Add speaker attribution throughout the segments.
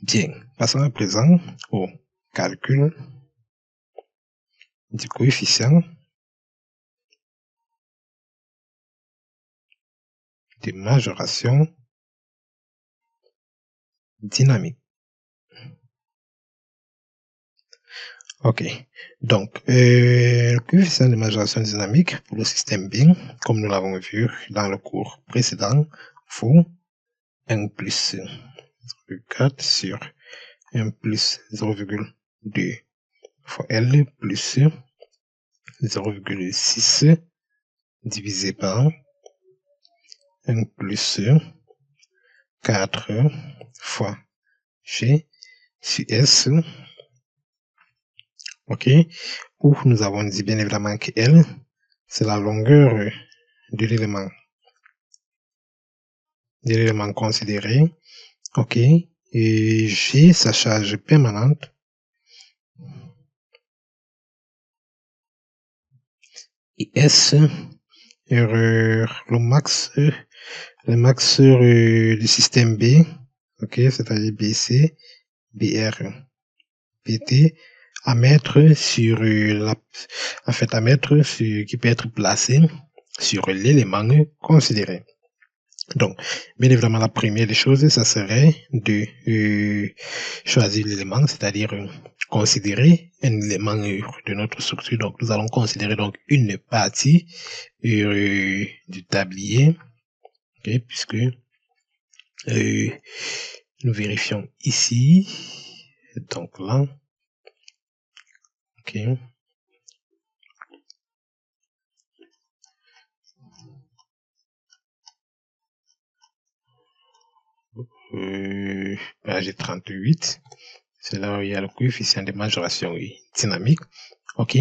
Speaker 1: Bien, passons à présent au calcul du coefficient de majoration dynamique. Ok, donc le coefficient de majoration dynamique pour le système B, comme nous l'avons vu dans le cours précédent, vaut 1 plus 0,4 sur 1 plus 0,2 fois L plus 0,6 divisé par 1 plus 4 fois G sur S. Ok, où nous avons dit bien évidemment que L, c'est la longueur de l'élément considéré. Ok, et G, sa charge permanente. Et S, le max du système B, ok, c'est-à-dire BC, BR, PT, à mettre sur qui peut être placé sur l'élément considéré. Donc, bien évidemment, la première des choses, ça serait de choisir l'élément, c'est-à-dire considérer un élément de notre structure. Donc, nous allons considérer donc une partie du tablier, okay, puisque nous vérifions ici, donc là, ok. Page 38, c'est là où il y a le coefficient de majoration dynamique. Ok,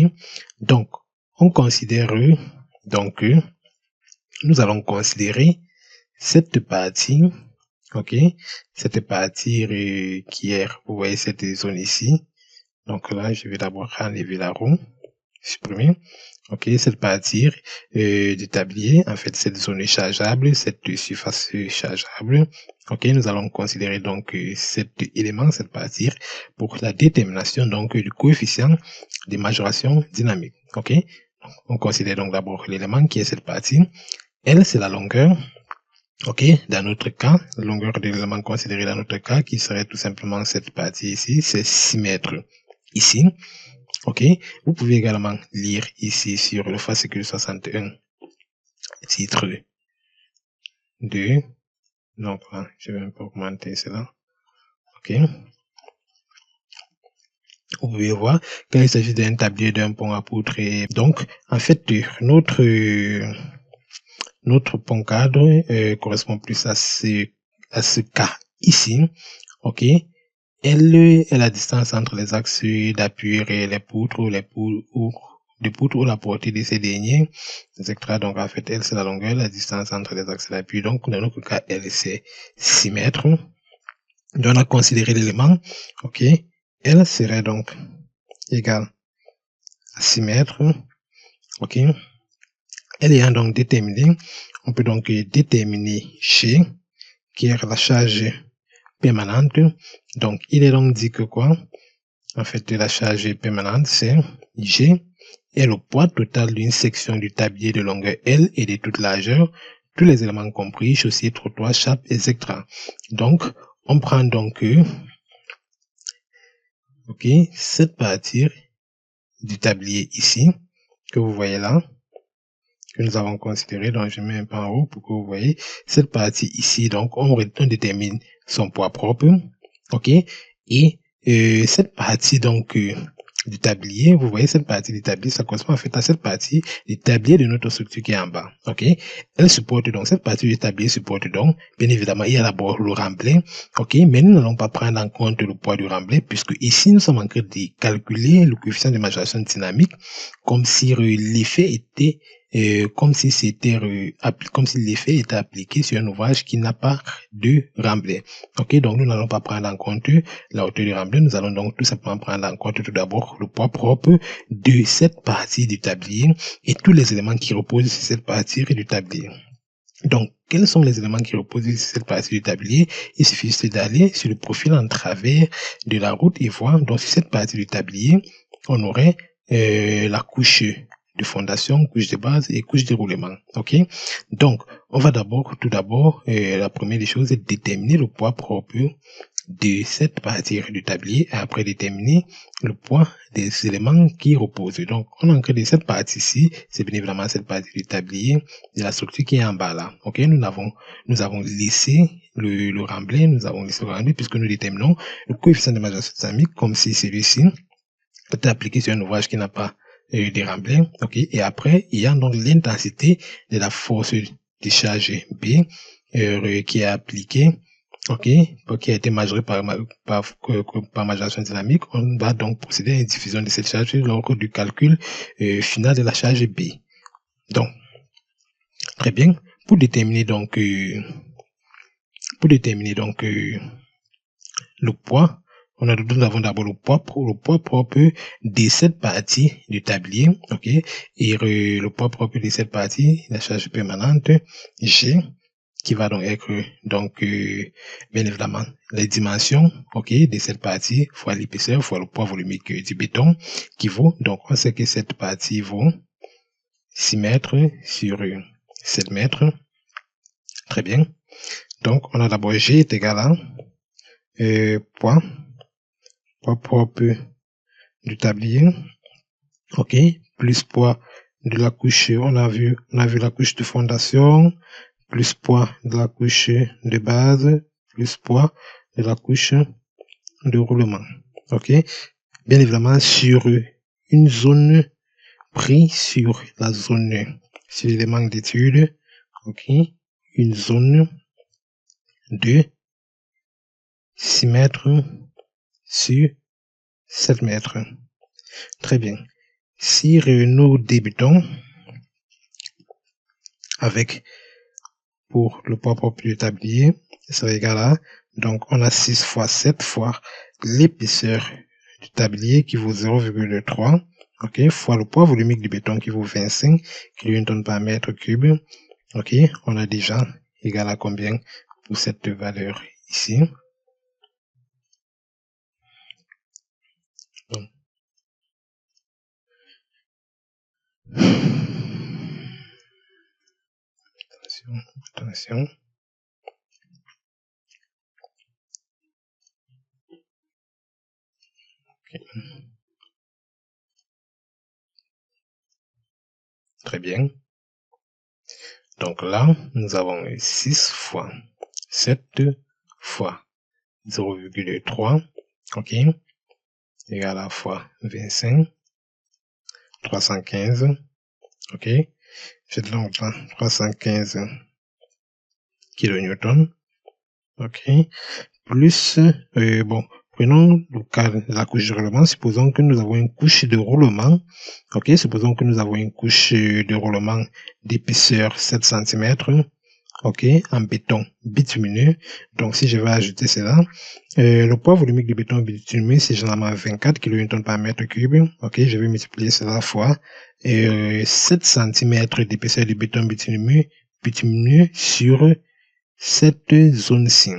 Speaker 1: donc on considère donc nous allons considérer cette partie, ok, cette partie qui est, vous voyez cette zone ici. Donc là, je vais d'abord enlever la roue, supprimer. Ok, cette partie du tablier, en fait, cette zone chargeable, cette surface chargeable. Ok, nous allons considérer donc cet élément, cette partie, pour la détermination donc du coefficient de majoration dynamique. Ok, on considère donc d'abord l'élément qui est cette partie. L, c'est la longueur. Ok, dans notre cas, la longueur de l'élément considéré dans notre cas, qui serait tout simplement cette partie ici, c'est 6 mètres ici. Ok, vous pouvez également lire ici sur le fascicule 61, titre 2. Donc là, je vais un peu augmenter cela. Ok. Vous pouvez voir qu'il s'agit d'un tablier d'un pont à poutre. Donc, en fait, notre pont cadre correspond plus à ce cas ici. Ok. L est la distance entre les axes d'appui et les poutres ou la portée de ces derniers, etc. Donc, en fait, L, c'est la longueur, la distance entre les axes d'appui. Donc, dans notre cas, L, c'est 6 mètres. Donc, on a considéré l'élément. Ok. L serait donc égal à 6 mètres. Ok. L ayant donc déterminé, on peut donc déterminer G, qui est la charge permanente. Donc, il est donc dit que quoi? En fait, la charge permanente, c'est G est le poids total d'une section du tablier de longueur L et de toute largeur, tous les éléments compris, chaussée, trottoir, chape, etc. Donc, on prend donc ok, cette partie du tablier ici, que vous voyez là, que nous avons considéré, donc je mets un peu en haut pour que vous voyez cette partie ici, donc on détermine son poids propre, ok, et cette partie donc du tablier, vous voyez cette partie du tablier, ça correspond en fait à cette partie du tablier de notre structure qui est en bas, ok, elle supporte donc, cette partie du tablier supporte donc, bien évidemment, il y a d'abord le remblai, ok, mais nous n'allons pas prendre en compte le poids du remblai, puisque ici, nous sommes en train de calculer le coefficient de majoration dynamique, comme si l'effet était comme si l'effet était appliqué sur un ouvrage qui n'a pas de remblai. Ok, donc nous n'allons pas prendre en compte la hauteur du remblai, nous allons donc tout simplement prendre en compte tout d'abord le poids propre de cette partie du tablier et tous les éléments qui reposent sur cette partie du tablier. Donc, quels sont les éléments qui reposent sur cette partie du tablier? Il suffit juste d'aller sur le profil en travers de la route et voir. Donc, sur cette partie du tablier, on aurait la couche de fondation, couche de base et couche de roulement. Ok? Donc, on va tout d'abord, la première des choses est déterminer le poids propre de cette partie du tablier et après déterminer le poids des éléments qui reposent. Donc, on a créé cette partie-ci, c'est bien évidemment cette partie du tablier de la structure qui est en bas là. Ok, nous avons laissé le remblai, puisque nous déterminons le coefficient de majoration dynamique comme si celui-ci était appliqué sur un ouvrage qui n'a pas de remblai. Ok, et après, il y a donc l'intensité de la force de charge B qui est appliquée. Ok, qui a été majoré par majoration dynamique. On va donc procéder à une diffusion de cette charge lors du calcul final de la charge B. Donc, très bien. Pour déterminer donc le poids, nous avons d'abord le poids propre de cette partie du tablier, ok, et le poids propre de cette partie, la charge permanente G, qui va donc être bien évidemment les dimensions, ok, de cette partie fois l'épaisseur fois le poids volumique du béton, qui vaut, donc on sait que cette partie vaut 6 mètres sur 7 mètres. Très bien. Donc on a d'abord G est égal à poids propre du tablier, ok, plus poids de la couche, on a vu la couche de fondation, plus poids de la couche de base, plus poids de la couche de roulement, ok, bien évidemment sur une zone prise sur la zone, sur l'élément d'étude, ok, une zone de 6 mètres sur 7 mètres. Très bien. Si nous débutons avec, pour le poids propre du tablier, ça sera égal à, donc on a 6 fois 7 fois l'épaisseur du tablier qui vaut 0,3, ok, fois le poids volumique du béton qui vaut 25 kN par mètre cube, ok, on a déjà égal à combien pour cette valeur ici. Donc, attention. Okay. Très bien. Donc là, nous avons 6 fois 7 fois 0,3, ok, égale à fois 25, 315, ok, j'ai de longtemps 315 kN, ok, plus, bon, prenons le cas de la couche de roulement, supposons que nous avons une couche de roulement, ok, supposons que nous avons une couche de roulement d'épaisseur 7 cm, ok, en béton bitumineux. Donc, si je vais ajouter cela, le poids volumique du béton bitumineux, c'est généralement 24 kN par mètre cube. Ok, je vais multiplier cela fois 7 cm d'épaisseur du béton bitumineux sur cette zone-ci.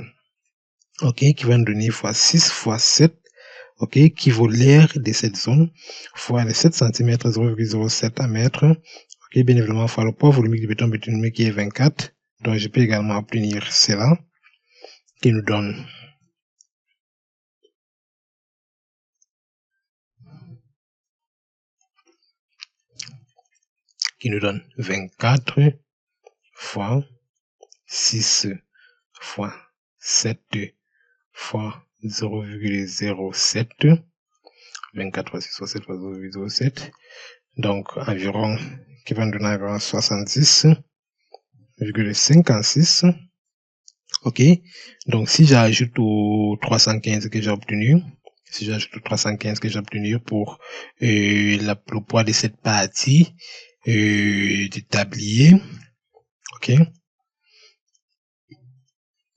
Speaker 1: Ok, qui va nous donner fois 6 fois 7, ok, qui vaut l'air de cette zone, fois les 7 cm 0,07 à mètre, ok, bien évidemment, fois le poids volumique du béton bitumineux qui est 24. Donc, je peux également obtenir cela, qui nous donne qui nous donne 24 fois 6 fois 7 fois 0,07, 24 fois 6 fois 7 fois 0,07, donc environ, qui va nous donner environ 70,56. Ok, donc si j'ajoute aux 315 que j'ai obtenu, pour le poids de cette partie du tablier, ok,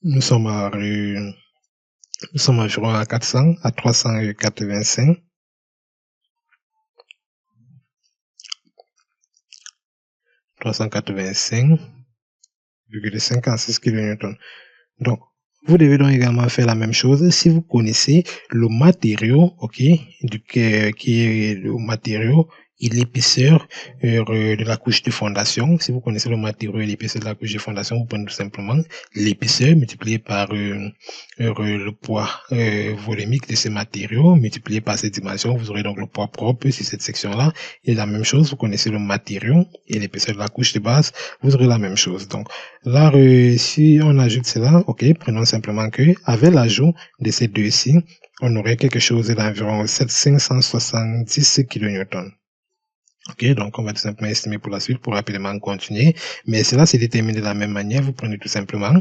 Speaker 1: nous sommes environ à 400, à 385. 385,56 1,56 kN. Donc, vous devez donc également faire la même chose si vous connaissez le matériau, ok, qui est le matériau et l'épaisseur de la couche de fondation. Si vous connaissez le matériau et l'épaisseur de la couche de fondation, vous prenez tout simplement l'épaisseur multiplié par le poids volumique de ce matériau multiplié par ses dimensions. Vous aurez donc le poids propre sur cette section-là. Et la même chose, vous connaissez le matériau et l'épaisseur de la couche de base, vous aurez la même chose. Donc là, si on ajoute cela, ok, prenons simplement que avec l'ajout de ces deux-ci, on aurait quelque chose d'environ 570 kN. Ok, donc on va tout simplement estimer pour la suite pour rapidement continuer. Mais cela se détermine de la même manière. Vous prenez tout simplement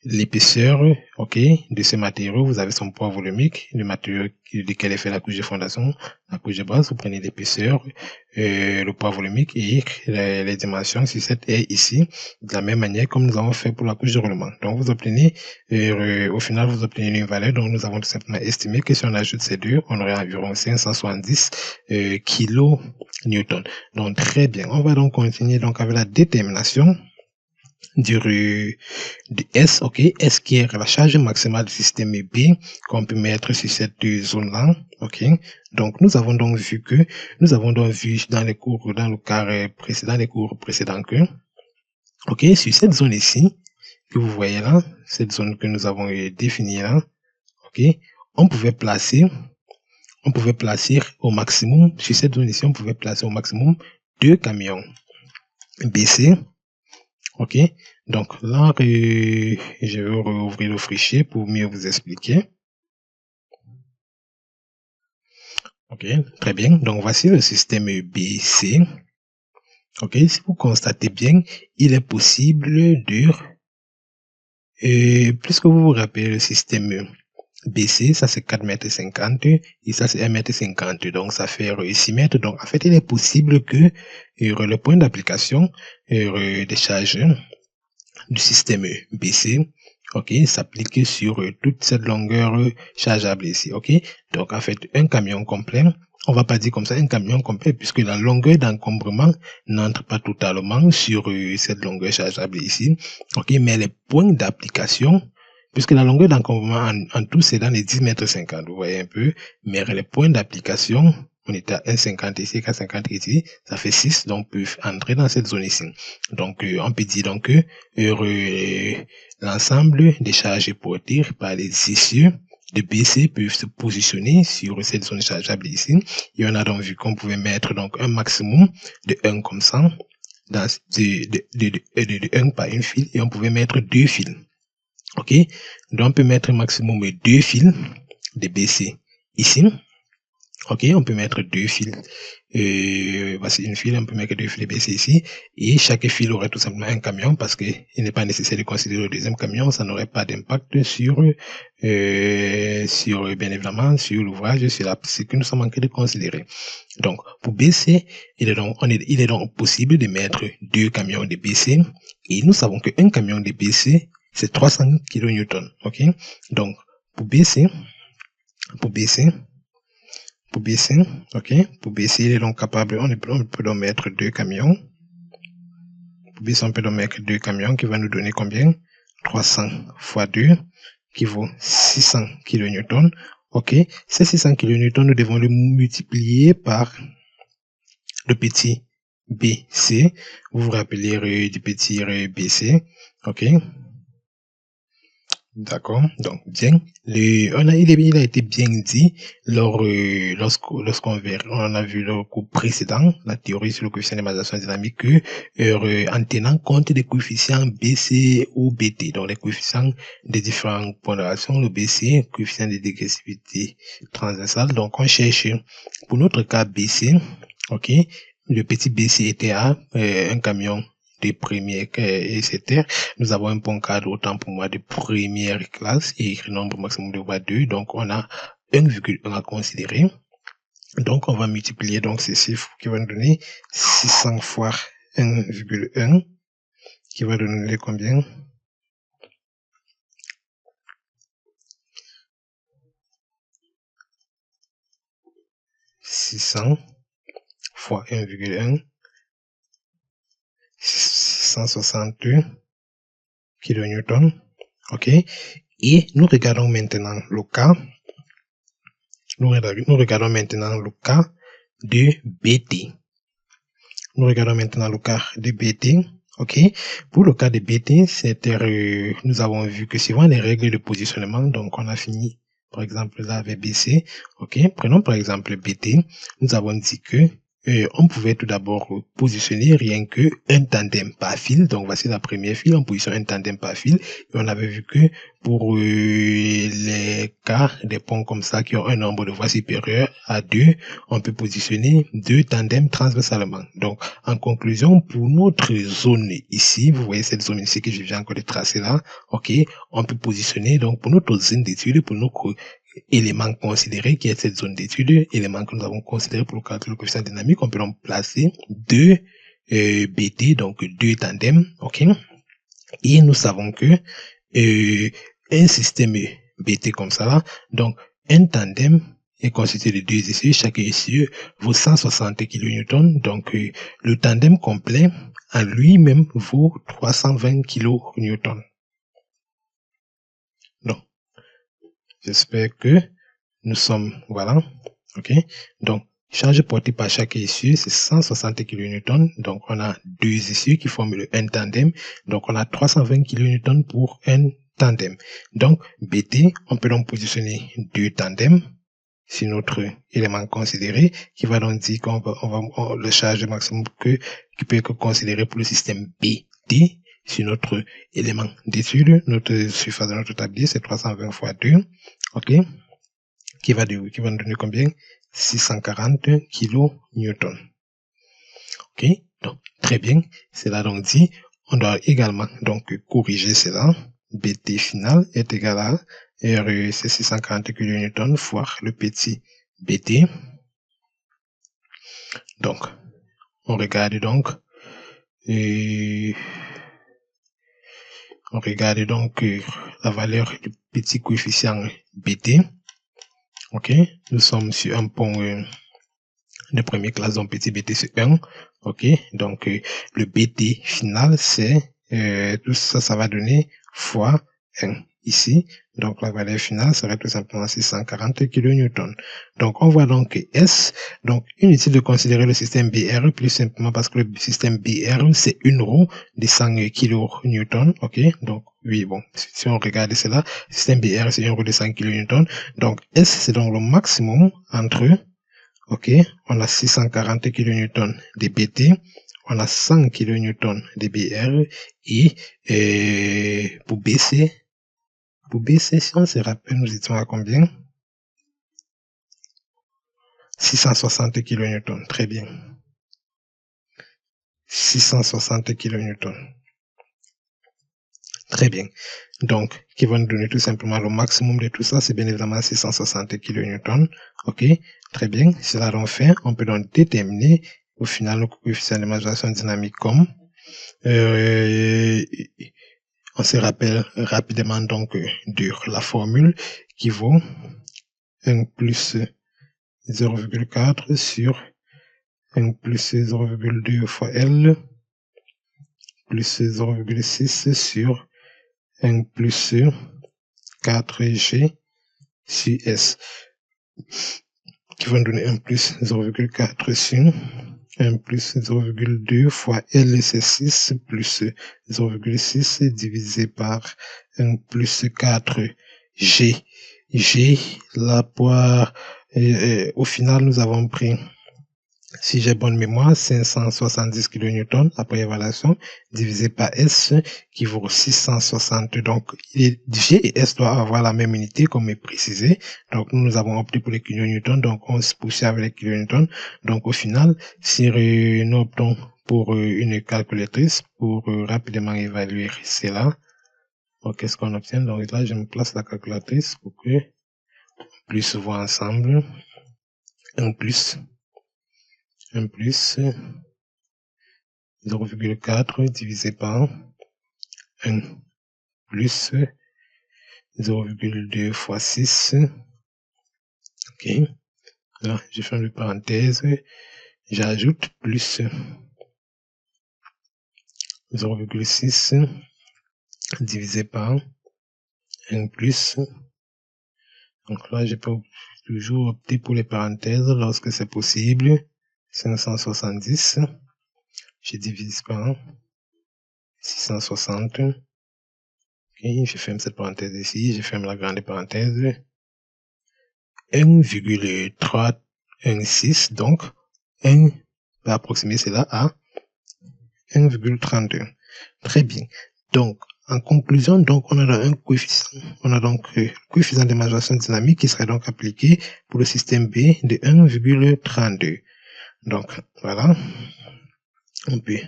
Speaker 1: l'épaisseur, ok, de ce matériau. Vous avez son poids volumique, le matériau duquel est fait la couche de fondation, la couche de base. Vous prenez l'épaisseur, le poids volumique et les dimensions sur cette est ici, de la même manière comme nous avons fait pour la couche de roulement. Donc vous obtenez, au final, vous obtenez une valeur. Donc nous avons tout simplement estimé que si on ajoute ces deux, on aurait environ 570 kilonewtons. Donc très bien. On va donc continuer donc avec la détermination du S, ok, S qui est la charge maximale du système B qu'on peut mettre sur cette zone-là, ok. Donc nous avons donc vu dans les cours, dans le cas précédent, les cours précédents que, ok, sur cette zone ici que vous voyez là, cette zone que nous avons définie là, ok, on pouvait placer au maximum, sur cette zone ici, on pouvait placer au maximum 2 camions BC. Ok, donc là, je vais rouvrir le fichier pour mieux vous expliquer. Ok, très bien. Donc voici le système BC. Ok, si vous constatez bien, il est possible de, puisque vous vous rappelez le système BC, ça c'est 4,50 m et ça c'est 1,50 m, donc ça fait 6 mètres. Donc en fait, il est possible que le point d'application des charges du système BC, ok, s'applique sur toute cette longueur chargeable ici, ok. Donc en fait, un camion complet, on va pas dire comme ça un camion complet puisque la longueur d'encombrement n'entre pas totalement sur cette longueur chargeable ici, ok, mais les points d'application, puisque la longueur d'encombrement en tout c'est dans les 10,50 m, vous voyez un peu, mais les points d'application, on est à 1,50 ici, 4,50 ici, ça fait 6, donc peuvent entrer dans cette zone ici. Donc on peut dire donc que l'ensemble des charges portées par les essieux de BC peuvent se positionner sur cette zone chargeable ici. Et on a donc vu qu'on pouvait mettre donc un maximum de 1 comme ça, dans, de 1 par une fil, et on pouvait mettre 2 fils. Ok, donc on peut mettre un maximum de 2 fils de BC ici. Ok, on peut mettre 2 fils. Voici une file, on peut mettre 2 fils de BC ici. Et chaque fil aurait tout simplement un camion parce qu'il n'est pas nécessaire de considérer le deuxième camion. Ça n'aurait pas d'impact sur, bien évidemment, sur l'ouvrage, sur ce que nous sommes en train de considérer. Donc, pour BC, il est donc possible de mettre 2 camions de BC. Et nous savons qu'un camion de BC, c'est 300 kN. Ok, donc, pour BC, ok, pour BC, il est donc capable, on peut donc mettre 2 camions. Pour BC, on peut donc mettre 2 camions qui va nous donner combien? 300 fois 2, qui vaut 600 kN. Ok, ces 600 kN, nous devons le multiplier par le petit BC. Vous vous rappelez du petit BC. Ok. D'accord, donc bien, il a été bien dit lorsqu'on a vu le cours précédent, la théorie sur le coefficient d'émancipation dynamique, que en tenant compte des coefficients BC ou BT, donc les coefficients des différentes pondérations, le BC, coefficient de dégressivité transversale, donc on cherche pour notre cas BC, ok, le petit BC était à un camion de première et c'était, nous avons un bon cadre autant pour moi de première classe et écrit nombre maximum de voix 2, donc on a 1,1 à considérer. Donc on va multiplier donc ces chiffres qui vont nous donner 600 fois 1,1 qui va donner combien? « 600 fois 1,1 600 660 kN. OK. Et nous regardons maintenant le cas. Nous regardons maintenant le cas de BT. Nous regardons maintenant le cas de BT. OK. Pour le cas de BT, nous avons vu que suivant les règles de positionnement, donc on a fini par exemple là avec BC. OK. Prenons par exemple BT. Nous avons dit que on pouvait tout d'abord positionner rien que un tandem par fil. Donc voici la première file, on positionne un tandem par fil. Et on avait vu que pour les cas des ponts comme ça qui ont un nombre de voies supérieur à 2, on peut positionner 2 tandems transversalement. Donc en conclusion, pour notre zone ici, vous voyez cette zone ici que je viens encore de tracer là, OK, on peut positionner donc pour notre zone d'étude, pour notre élément considéré qui est cette zone d'étude, élément que nous avons considéré pour le calcul du coefficient dynamique, on peut donc placer 2 BT, donc 2 tandems, OK. Et nous savons que un système BT comme ça là, donc un tandem est constitué de 2 essieux, chaque essieu vaut 160 kN, donc le tandem complet en lui-même vaut 320 kN. Donc, j'espère que nous sommes, voilà, OK. Donc, charge portée par chaque essieu, c'est 160 kN. Donc, on a 2 essieux qui forment le un tandem. Donc, on a 320 kN pour un tandem. Donc, BT, on peut donc positionner 2 tandems sur notre élément considéré, qui va donc dire qu'on va le charge maximum qui peut être considéré pour le système BT sur notre élément d'étude. Notre surface de notre tablier, c'est 320 fois 2. OK. Qui va nous donner combien? 640 kN. OK. Donc, très bien. Cela donc dit, on doit également donc corriger cela. BT final est égal à R, c'est 640 kN fois le petit BT. Donc, on regarde donc, la valeur du petit coefficient BT. OK. Nous sommes sur un pont de première classe, donc petit BT c'est 1. OK. Donc, le BT final, c'est, tout ça, ça va donner fois 1 ici. Donc, la valeur finale serait tout simplement 640 kN. Donc, on voit donc que S, donc, inutile de considérer le système BR plus simplement parce que le système BR, c'est une roue de 100 kN. OK. Donc, oui, bon, si on regarde cela, le système BR, c'est une roue de 100 kN. Donc, S, c'est donc le maximum entre, OK, on a 640 kN de BT, on a 100 kN de BR et pour BC, si on se rappelle, nous étions à combien? 660 kN, très bien. 660 kN. Très bien. Donc, qui va nous donner tout simplement le maximum de tout ça, c'est bien évidemment 660 kN. OK, très bien. Cela donc fait, on peut donc déterminer au final le coefficient de majoration dynamique comme on se rappelle rapidement donc de la formule qui vaut 1 plus 0,4 sur 1 plus 0,2 fois L plus 0,6 sur 1 plus 4G sur S, qui va nous donner 1 plus 0,4 sur 1 plus 0,2 fois L, c'est 6 plus 0,6 divisé par 1 plus 4G. G, la poire, au final, nous avons pris, si j'ai bonne mémoire, 570 kN après évaluation, divisé par S, qui vaut 660. Donc, G et S doivent avoir la même unité, comme est précisé. Donc, nous avons opté pour les kN, donc on se poursuit avec les kN. Donc, au final, si nous optons pour une calculatrice pour rapidement évaluer cela, donc, qu'est-ce qu'on obtient? Donc, là, je me place la calculatrice pour que plus souvent ensemble, 1 plus 0,4 divisé par 1 plus 0,2 fois 6. OK. Là, je fais une parenthèse. J'ajoute plus 0,6 divisé par 1 plus. Donc là, je peux toujours opter pour les parenthèses lorsque c'est possible. 570. Je divise par 660. Ok, je ferme cette parenthèse ici, je ferme la grande parenthèse. 1,316, donc 1 va approximer cela à 1,32. Très bien. Donc, en conclusion, donc, on a un coefficient. On a donc le coefficient de majoration dynamique qui serait donc appliqué pour le système B de 1,32. Donc, voilà. On peut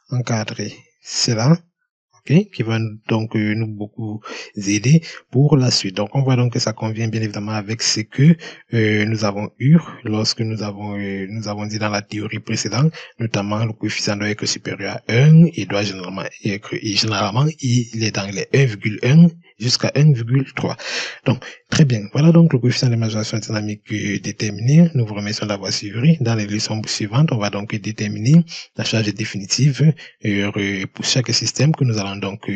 Speaker 1: encadrer cela. Okay, qui va donc nous beaucoup aider pour la suite. Donc, on voit donc que ça convient bien évidemment avec ce que nous avons eu lorsque nous avons dit dans la théorie précédente, notamment le coefficient doit être supérieur à 1 et doit généralement être, il est dans les 1,1 jusqu'à 1,3. Donc, très bien. Voilà donc le coefficient de majoration dynamique déterminé. Nous vous remercions d'avoir suivi. Dans les leçons suivantes, on va donc déterminer la charge définitive pour chaque système que nous allons donc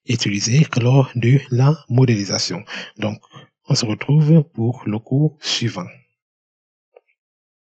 Speaker 1: utiliser lors de la modélisation. Donc, on se retrouve pour le cours suivant.